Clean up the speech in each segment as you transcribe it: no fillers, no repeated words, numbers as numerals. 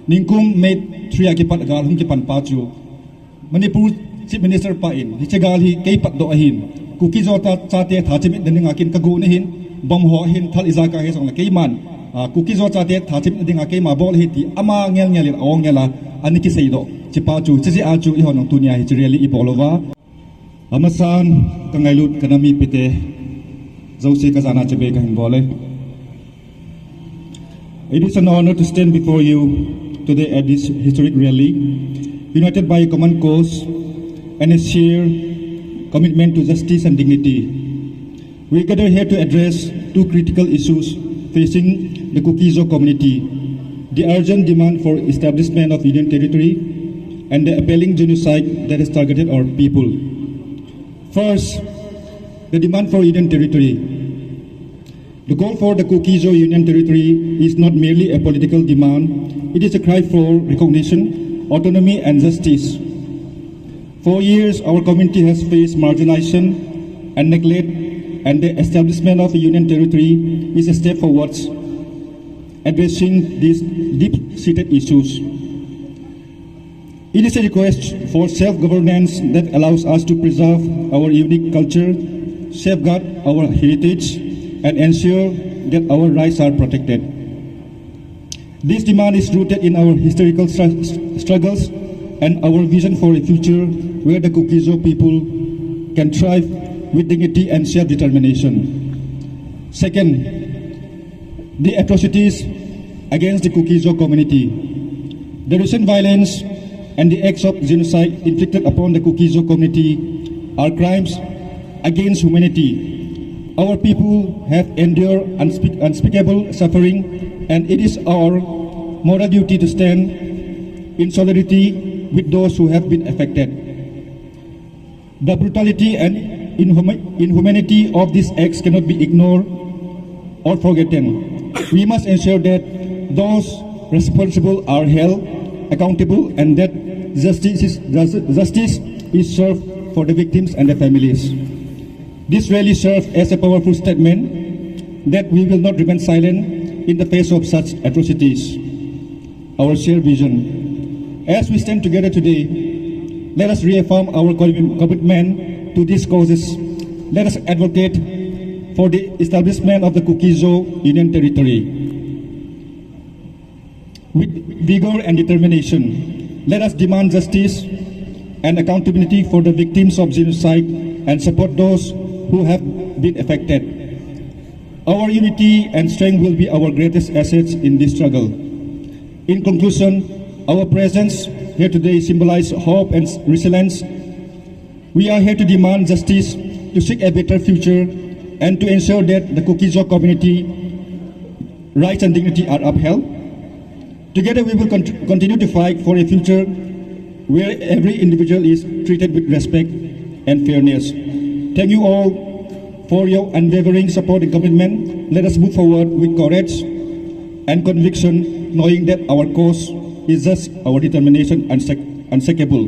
Ningkum made 3 akipat agal hum kipan pachu. Manipur Chief Minister pa in hichagal hi kay patdo ahin. Kuki zota chate thachimit dening akin kagunihin bomho hin thal izaka he song kay man. Kuki zota chate thachimit dening akin mabol hiti ama ngel ngel ong ngela aniki seido. Chipachu chisi achu ihon tunia hi really ibolova. Amasan kangailut kanami pite zausi kazana chebe kahin bole. It is an honor to stand before you today at this historic rally, united by a common cause and a shared commitment to justice and dignity. We gather here to address two critical issues facing the Kuki-Zo community: the urgent demand for establishment of Union Territory and the appalling genocide that has targeted our people. First, the demand for Union Territory. The call for the Kuki-Zo Union Territory is not merely a political demand, it is a cry for recognition, autonomy and justice. For years, our community has faced marginalization and neglect, and the establishment of a Union Territory is a step forwards addressing these deep-seated issues. It is a request for self-governance that allows us to preserve our unique culture, safeguard our heritage, and ensure that our rights are protected. This demand is rooted in our historical struggles and our vision for a future where the Kuki-Zo people can thrive with dignity and self-determination. Second, the atrocities against the Kuki-Zo community. The recent violence and the acts of genocide inflicted upon the Kuki-Zo community are crimes against humanity. Our people have endured unspeakable suffering, and it is our moral duty to stand in solidarity with those who have been affected. The brutality and inhumanity of these acts cannot be ignored or forgotten. We must ensure that those responsible are held accountable and that justice is served for the victims and their families. This rally serves as a powerful statement that we will not remain silent in the face of such atrocities. Our shared vision. As we stand together today, let us reaffirm our commitment to these causes. Let us advocate for the establishment of the Kuki-Zo Union Territory. With vigor and determination, let us demand justice and accountability for the victims of genocide and support those who have been affected. Our unity and strength will be our greatest assets in this struggle. In conclusion, our presence here today symbolizes hope and resilience. We are here to demand justice, to seek a better future, and to ensure that the Kuki-Zo community rights and dignity are upheld. Together we will continue to fight for a future where every individual is treated with respect and fairness. Thank you all for your unwavering support and commitment. Let us move forward with courage and conviction, knowing that our cause is just our determination unshakable.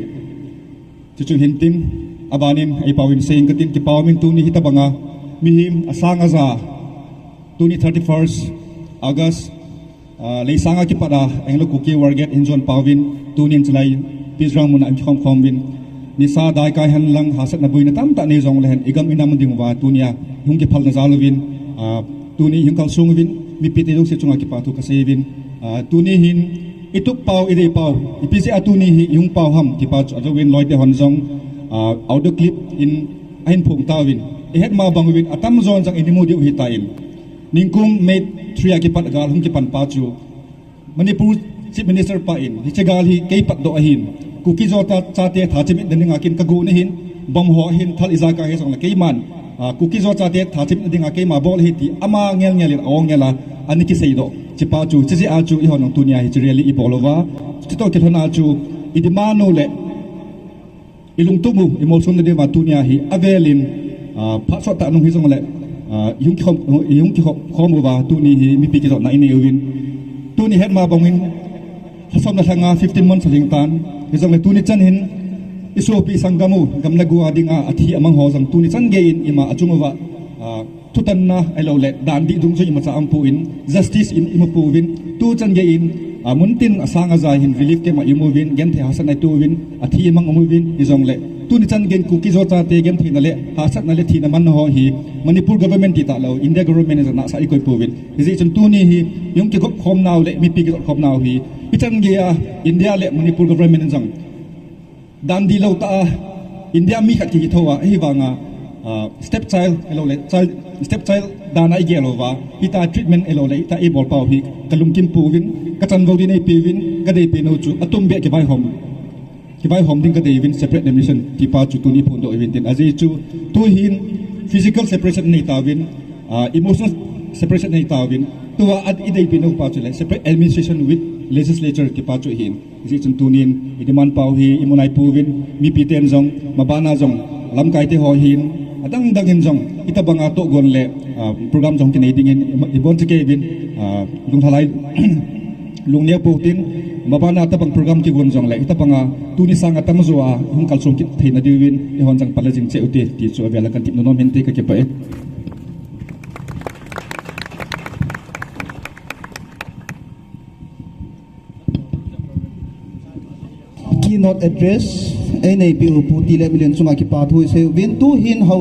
Chuchu hintin abanim ay pawin saying katin ki pawamin tuni hitabanga mihim asanga za tuni 31st August leisanga ki pada englo kuki warget injon pawin tunin chlai pisrang muna ang khom Nisa dai kai han lang hasat na buina tam ta ne jong lehen igam inam ding wa tunia hung ki phal na zalovin tuni hung kal sungwin mi piti dong se chunga ki patu ka sevin tuni hin ituk pau ide pau ipisi atuni hi hung pau ham ki pa ajowin loite hon jong audio clip in ain phung tawin e het ma bangwin atam zon jang inimu di hi taim ningkum made 3 ki pat gal hung ki pan pa chu Manipur Chief Minister pa in hichagal hi kay pat do ahin Kuki zota chate thachimit dening akin kagunihin bomho hin thal izaka he song kay man Kuki zota chate thachimit dening akin mabol hiti ama ngel ngel ong ngela aniki seido chipachu chisi achu ihon tunia hi really ibolova chito kelhona achu idimano le ilungtumu emotion de ma tunia hi avelin phaso ta nung hi song le yung ki khom wa tuni hi mi pi ki na ini win tuni het ma bongin hasom na thanga 15 months ling tan isang le tuni chan hin isopi sanggamu gam nagu adinga athi amang ho jang tuni chan gein ima achungwa tutan na elo le dan di dung so ima cha ampu in justice in ima puwin tu chan gein muntin asang azahin relief ke ma imovin gen the hasan ai tuwin athi mang umovin izong le tu ni chan gen cookie zo cha te gen thina le hasat na le thina man ho hi Manipur government ti ta lo India government is na sa ikoi povin is it tu ni hi yung ki khom naw le mi pi ki khom naw hi ichan ge ya India le Manipur government jang dan di lo ta India mi khat ki thowa hi wanga step child elo le child step child dan ai ge lo wa ita treatment elo le ita e bol pau hi kalum kim povin ka chan vo di nei pivin ka dei pe no chu atum be ki vai hom ding ka dei vin separate admission ti pa chu tu ni phun do event tin azai chu tu hin physical separation nei ta vin emotional separation nei ta vin tu ad idei pe no pa chu le separate administration with legislature ti pa chu hin azai chun tu nin i demand pau hi imunai puvin mi pi ten jong mabana jong lam kai te ho hin adang dangin jong itabanga to gon le program jong ki nei ding in ibon che ke vin lung thalai lung nia putin mabana tabang program ki gon jong le itabanga tuni sanga tamzuwa hum kalsum ki theina diwin e hon jang palajing che uti ti chu avela kan tip no men te ka ke pa e keynote address NAP upu tile million sunga ki pathoi se win tu hin how